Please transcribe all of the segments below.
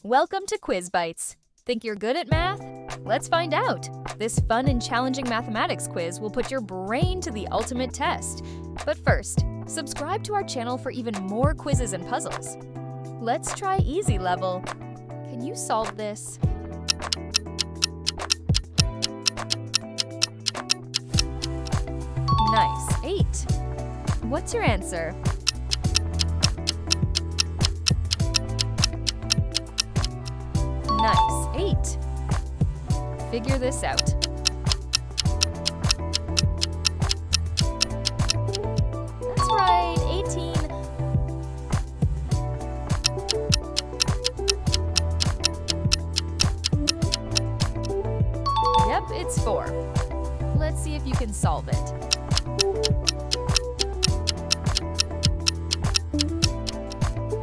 Welcome to Quiz Bites. Think you're good at math? Let's find out. This fun and challenging mathematics quiz will put your brain to the ultimate test. But first, subscribe to our channel for even more quizzes and puzzles. Let's try easy level. Can you solve this? Nice, 8. What's your answer? Nice, 8. Figure this out. That's right, 18. Yep, it's 4. Let's see if you can solve it.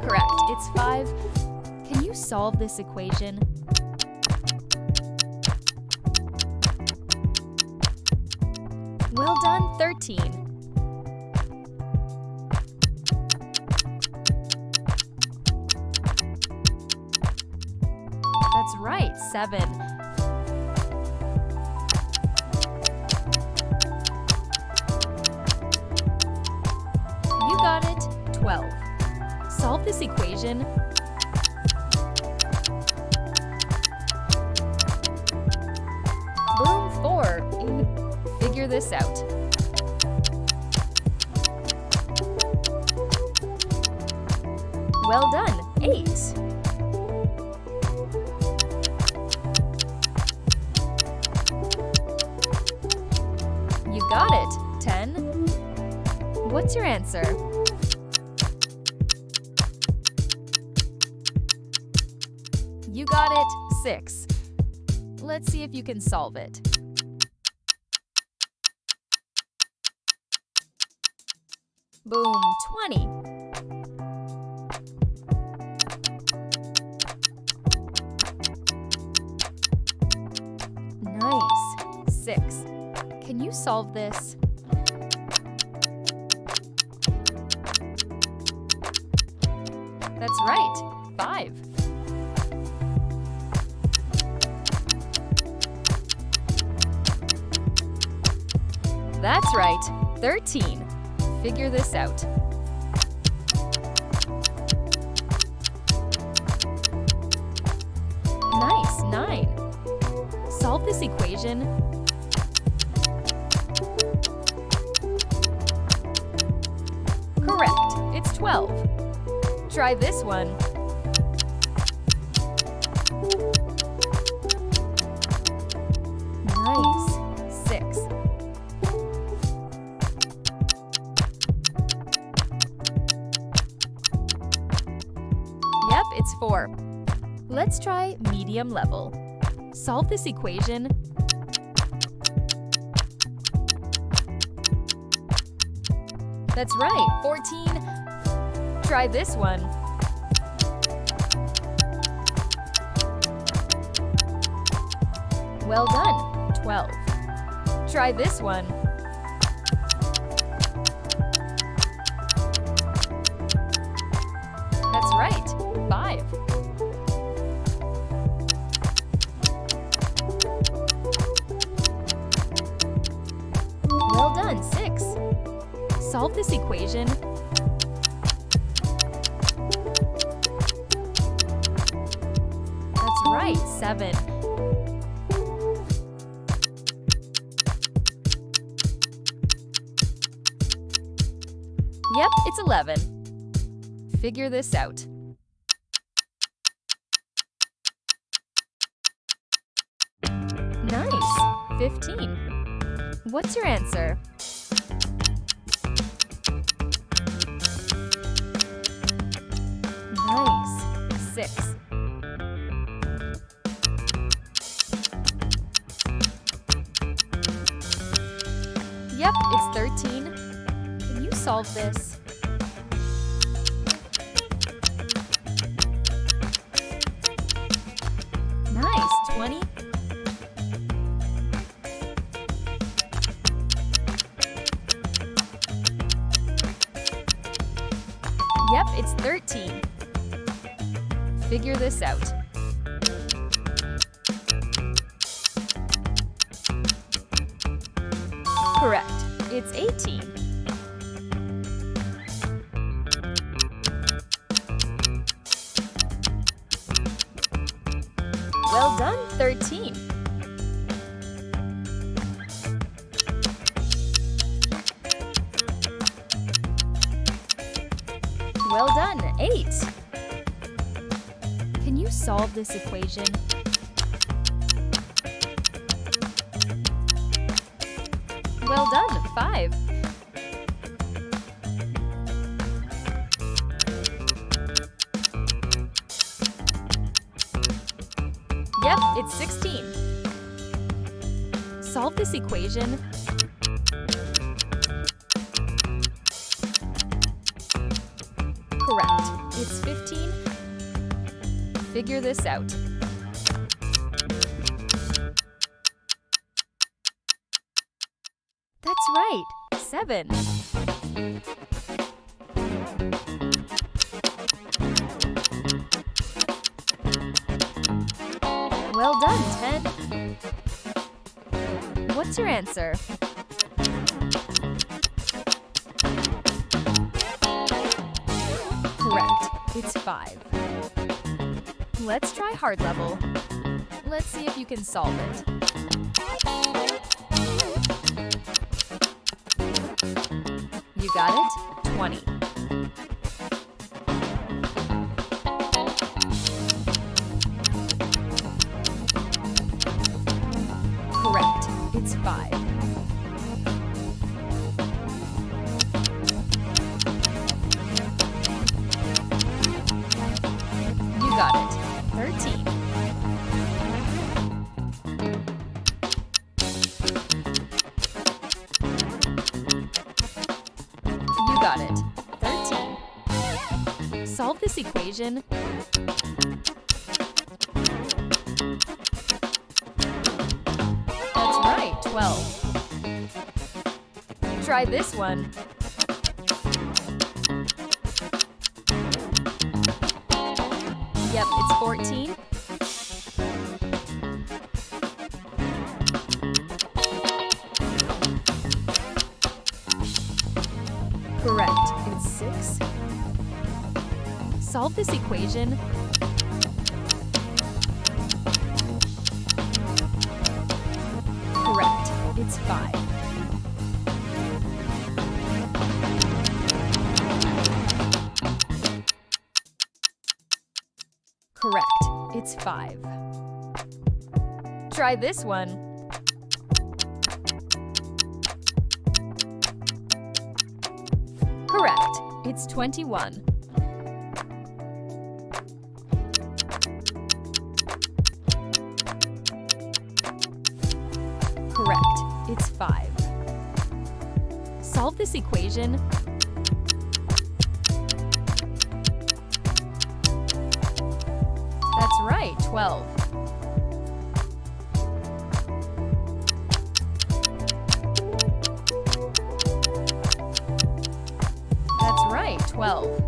Correct, it's 5. Can you solve this equation? Well done, 13. That's right, 7. You got it, 12. Solve this equation. Boom, 4. Figure this out. Well done, 8. You got it, 10. What's your answer? You got it, 6. Let's see if you can solve it. Boom, 20. Nice, 6. Can you solve this? That's right, 5. That's right, 13. Figure this out. Nice, 9. Solve this equation. Correct, it's 12. Try this one. Nice, 6. Yep, it's 4. Let's try medium level. Solve this equation. That's right, 14. Try this one. Well done, 12. Try this one. That's right, 5. Well done, 6. Solve this equation. That's right, 7. Yep, it's 11. Figure this out. Nice, 15. What's your answer? Nice, 6. Yep, it's 13. Can you solve this? Nice, 20. Yep, it's 13. Figure this out. It's 18. Well done, 13. Well done, 8. Can you solve this equation? Well done, 5. Yep, it's 16. Solve this equation. Correct. It's 15. Figure this out. That's right, 7. Well done, 10. What's your answer? Correct. It's 5. Let's try hard level. Let's see if you can solve it. You got it? 20. Correct. It's 5. You got it. 13. You got it. 13. Solve this equation. That's right, 12. Try this one. Yep, it's 14. Correct. It's 6. Solve this equation. Correct. It's 5. Correct. It's 5. Try this one. Correct. It's 21. Correct. It's 5. Solve this equation. That's right, 12. That's right, 12.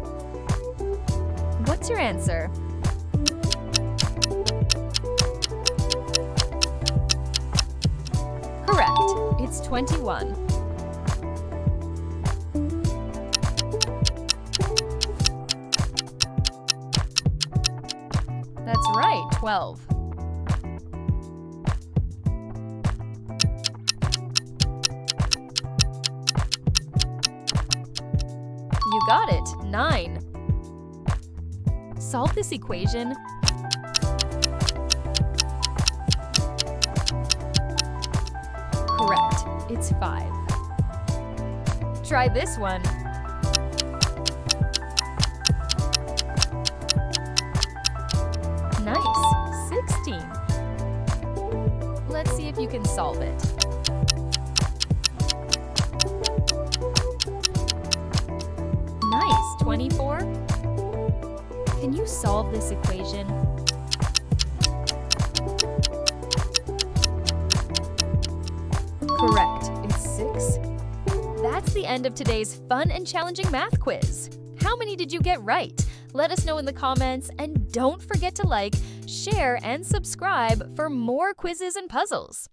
What's your answer? Correct. It's 21. That's right, 12. You got it, 9. Solve this equation. Correct. It's 5. Try this one. Nice. 16. Let's see if you can solve it. Nice. 24. Can you solve this equation? Correct. It's 6. That's the end of today's fun and challenging math quiz. How many did you get right? Let us know in the comments, and don't forget to like, share, and subscribe for more quizzes and puzzles.